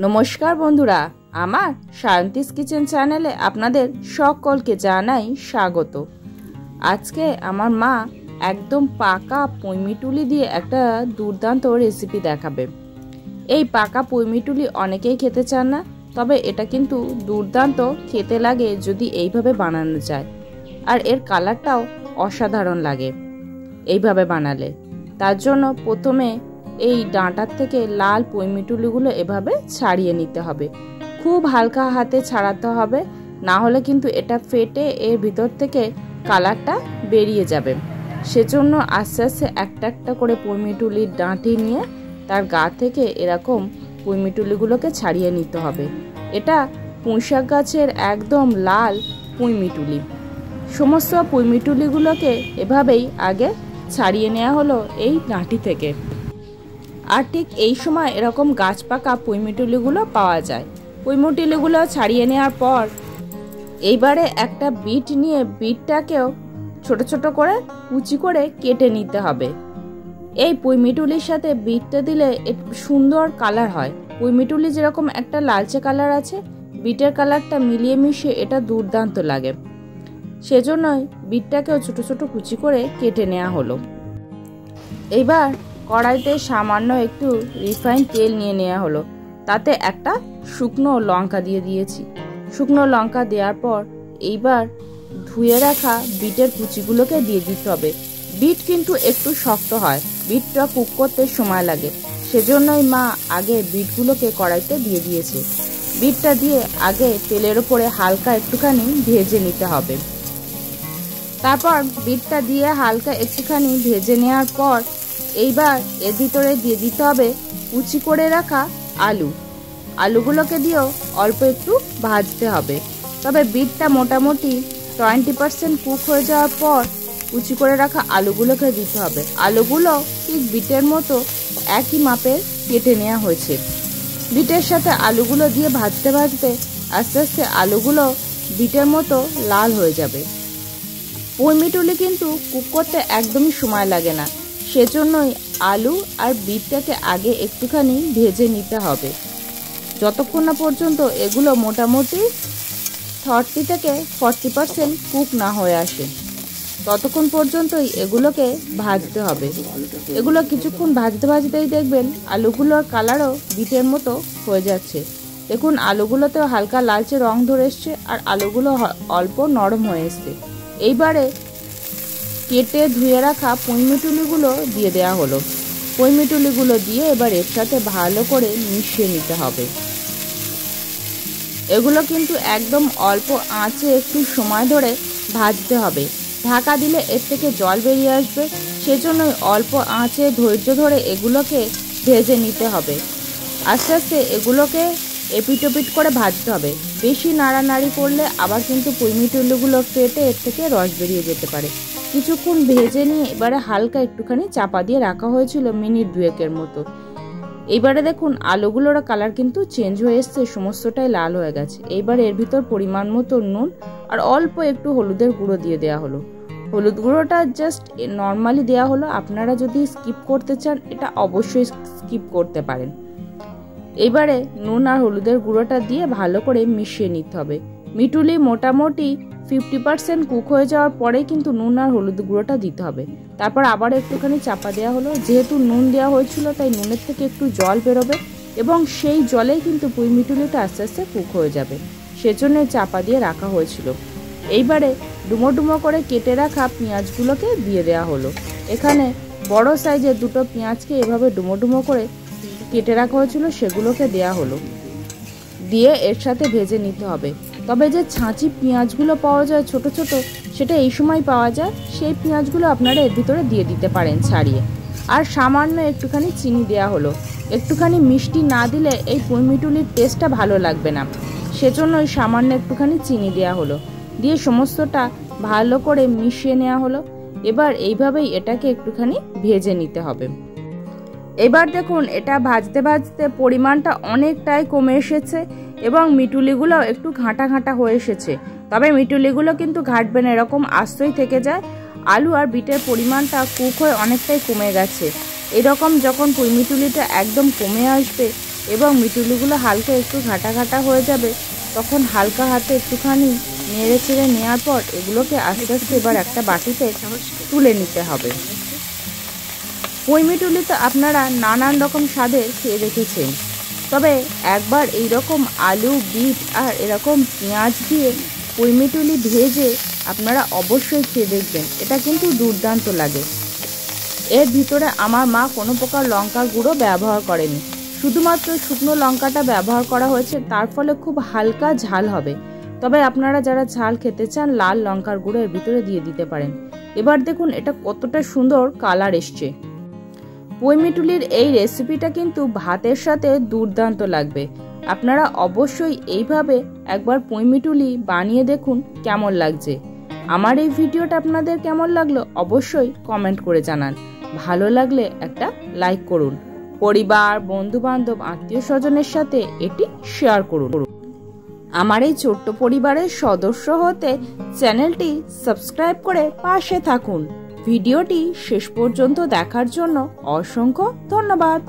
নমস্কার বন্ধুরা, আমার শান্তিস কিচেন চ্যানেলে আপনাদের সকলকে জানাই স্বাগত। আজকে আমার মা একদম পাকা পুঁইমিটুলি দিয়ে একটা দুর্দান্ত রেসিপি দেখাবে। এই পাকা পুঁইমিটুলি অনেকেই খেতে চান না, তবে এটা কিন্তু দুর্দান্ত খেতে লাগে যদি এইভাবে বানানো যায়। আর এর কালারটাও অসাধারণ লাগে এইভাবে বানালে। তার জন্য প্রথমে এই ডাঁটার থেকে লাল পুঁইমিটুলিগুলো এভাবে ছাড়িয়ে নিতে হবে। খুব হালকা হাতে ছাড়াতে হবে, না হলে কিন্তু এটা ফেটে এর ভিতর থেকে কালারটা বেরিয়ে যাবে। সেজন্য আস্তে আস্তে একটা একটা করে পুঁইমিটুলির ডাঁটি নিয়ে তার গা থেকে এরকম পুঁইমিটুলিগুলোকে ছাড়িয়ে নিতে হবে। এটা পুঁইশাক গাছের একদম লাল পুঁইমিটুলি। সমস্ত পুঁইমিটুলিগুলোকে এভাবেই আগে ছাড়িয়ে নেওয়া হলো এই ডাঁটি থেকে। আর ঠিক এই সময় এরকম গাছ পাকা পুঁইমিটুলিগুলো পাওয়া যায়। পুঁইমিটুলিগুলো ছাড়িয়ে নেওয়ার পর এইবারে একটা বিট নিয়ে বিটটাকেও ছোট ছোট করে কুচি করে কেটে নিতে হবে। এই পুঁইমিটুলির সাথে বিটটা দিলে সুন্দর কালার হয়। পুঁইমিটুলি যেরকম একটা লালচে কালার আছে, বিটের কালারটা মিলিয়ে মিশিয়ে এটা দুর্দান্ত লাগে। সেজন্যই বিটটাকেও ছোট ছোট কুচি করে কেটে নেওয়া হলো। এইবার কড়াইতে সামান্য একটু রিফাইন তেল নিয়ে নেওয়া হলো। তাতে একটা শুকনো লঙ্কা দিয়ে দিয়েছি। শুকনো লঙ্কা দেওয়ার পর এইবার ধুয়ে রাখা বিটের কুচিগুলোকে দিয়ে দিতে হবে। বিট কিন্তু একটু শক্ত হয়, বিটটা কুক করতে সময় লাগে। সেজন্যই মা আগে বিটগুলোকে কড়াইতে দিয়ে দিয়েছে। বিটটা দিয়ে আগে তেলের উপরে হালকা একটুখানি ভেজে নিতে হবে। তারপর বিটটা দিয়ে হালকা একটুখানি ভেজে নেওয়ার পর এইবার এর ভিতরে দিয়ে দিতে হবে কুচি করে রাখা আলু। আলুগুলোকে দিয়েও অল্প একটু ভাজতে হবে। তবে বিটটা মোটামুটি 20% কুক হয়ে যাওয়ার পর কুচি করে রাখা আলুগুলোকে দিতে হবে। আলুগুলো ঠিক বিটের মতো একই মাপের কেটে নেওয়া হয়েছে। বিটের সাথে আলুগুলো দিয়ে ভাজতে ভাজতে আস্তে আস্তে আলুগুলো বিটের মতো লাল হয়ে যাবে। পুঁইমিটুলি কিন্তু কুক করতে একদমই সময় লাগে না। সেজন্যই আলু আর বিটটাকে আগে একটুখানি ভেজে নিতে হবে, যতক্ষণ না পর্যন্ত এগুলো মোটামুটি 30 থেকে 40% কুক না হয়ে আসে, ততক্ষণ পর্যন্তই এগুলোকে ভাজতে হবে। এগুলো কিছুক্ষণ ভাজতে ভাজতেই দেখবেন আলুগুলোর কালারও বিটের মতো হয়ে যাচ্ছে। দেখুন আলুগুলোতেও হালকা লালচে রং ধরে এসছে আর আলুগুলো অল্প নরম হয়ে এসছে। এইবারে কেটে ধুয়ে রাখা পুঁইমিটুলিগুলো দিয়ে দেওয়া হলো। পুঁইমিটুলিগুলো দিয়ে এবার এর সাথে ভালো করে মিশিয়ে নিতে হবে। এগুলো কিন্তু একদম অল্প আঁচে একটু সময় ধরে ভাজতে হবে। ঢাকা দিলে এর থেকে জল বেরিয়ে আসবে। সেজন্যই অল্প আঁচে ধৈর্য ধরে এগুলোকে ভেজে নিতে হবে। আস্তে আস্তে এগুলোকে এপিটোপিট করে ভাজতে হবে। বেশি নাড়ানাড়ি করলে আবার কিন্তু পুঁইমিটুলিগুলো ফেটে এর থেকে রস বেরিয়ে যেতে পারে। কিছুক্ষণ ভেজে নিয়ে এবারে হালকা একটুখানি চাপা দিয়ে রাখা হয়েছিল মিনিট 2 মতো। এইবারে দেখুন আলুগুলোর কালার কিন্তু চেঞ্জ হয়ে এসছে, সমস্তটাই লাল হয়ে গেছে। এইবার এর ভিতর পরিমাণ মতো নুন আর অল্প একটু হলুদের গুঁড়ো দিয়ে দেওয়া হলো। হলুদ গুঁড়োটা জাস্ট নর্মালি দেওয়া হলো। আপনারা যদি স্কিপ করতে চান এটা অবশ্যই স্কিপ করতে পারেন। এইবারে নুন আর হলুদের গুঁড়োটা দিয়ে ভালো করে মিশিয়ে নিতে হবে। মিটুলি মোটামুটি 50% কুক হয়ে যাওয়ার পরে কিন্তু নুন আর হলুদ গুঁড়োটা দিতে হবে। তারপর আবার একটুখানি চাপা দেওয়া হলো। যেহেতু নুন দেওয়া হয়েছিল তাই নুনের থেকে একটু জল বেরোবে এবং সেই জলেই কিন্তু পুঁইমিটুলিটা আস্তে আস্তে কুক হয়ে যাবে। সেজন্যই চাপা দিয়ে রাখা হয়েছিল। এইবারে ডুমো ডুমো করে কেটে রাখা পেঁয়াজগুলোকে দিয়ে দেওয়া হলো। এখানে বড় সাইজের 2টো পেঁয়াজকে এভাবে ডুমো ডুমো করে কেটে রাখা হয়েছিল, সেগুলোকে দেওয়া হলো। দিয়ে এর সাথে ভেজে নিতে হবে। তবে যে ছাঁচি পেঁয়াজগুলো পাওয়া যায় ছোট ছোট, সেটা এই সময় পাওয়া যায়। সেই পেঁয়াজগুলো আপনারা এর ভিতরে দিয়ে দিতে পারেন ছাড়িয়ে। আর সামান্য একটুখানি চিনি দেওয়া হলো। একটুখানি মিষ্টি না দিলে এই পুঁইমিটুলির টেস্টটা ভালো লাগবে না, সেজন্যই সামান্য একটুখানি চিনি দেওয়া হলো। দিয়ে সমস্তটা ভালো করে মিশিয়ে নেওয়া হলো। এবার এইভাবেই এটাকে একটুখানি ভেজে নিতে হবে। এবার দেখুন এটা ভাজতে ভাজতে পরিমাণটা অনেকটাই কমে এসেছে এবং মিটুলিগুলো একটু ঘাঁটা ঘাঁটা হয়ে এসেছে। তবে মিটুলিগুলো কিন্তু ঘাঁটবে না, এরকম আস্তই থেকে যায়। আলু আর বিটের পরিমাণটা কুক হয়ে অনেকটাই কমে গেছে। এরকম যখন পুঁইমিটুলিটা একদম কমে আসবে এবং মিটুলিগুলো হালকা একটু ঘাটা ঘাটা হয়ে যাবে, তখন হালকা হাতে একটুখানি নেড়ে চেড়ে নেওয়ার পর এগুলোকে আস্তে আস্তে এবার একটা বাটিতে তুলে নিতে হবে। পুঁই মিটুলি তো আপনারা নানান রকম স্বাদের খেয়ে দেখেছেন, তবে একবার এইরকম আলু, বিট আর এরকম পেঁয়াজ দিয়ে পুঁই মিটুলি ভেজে আপনারা অবশ্যই খেয়ে দেখবেন, এটা কিন্তু দুর্দান্ত লাগে। এর ভিতরে আমার মা কোনো প্রকার লঙ্কার গুঁড়ো ব্যবহার করেনি, শুধুমাত্র শুকনো লঙ্কাটা ব্যবহার করা হয়েছে, তার ফলে খুব হালকা ঝাল হবে। তবে আপনারা যারা ঝাল খেতে চান লাল লঙ্কার গুঁড়ো এর ভিতরে দিয়ে দিতে পারেন। এবার দেখুন এটা কতটা সুন্দর কালার এসছে। পুঁই মিটুলির এই রেসিপিটা কিন্তু ভাতের সাথে দুর্দান্ত লাগবে। আপনারা অবশ্যই এইভাবে একবার পুঁই মিটুলি বানিয়ে দেখুন কেমন লাগছে। আমার এই ভিডিওটা আপনাদের কেমন লাগলো অবশ্যই কমেন্ট করে জানান। ভালো লাগলে একটা লাইক করুন, পরিবার, বন্ধু বান্ধব, আত্মীয় স্বজনের সাথে এটি শেয়ার করুন। আমার এই ছোট্ট পরিবারের সদস্য হতে চ্যানেলটি সাবস্ক্রাইব করে পাশে থাকুন। ভিডিওটি শেষ পর্যন্ত দেখার জন্য অসংখ্য ধন্যবাদ।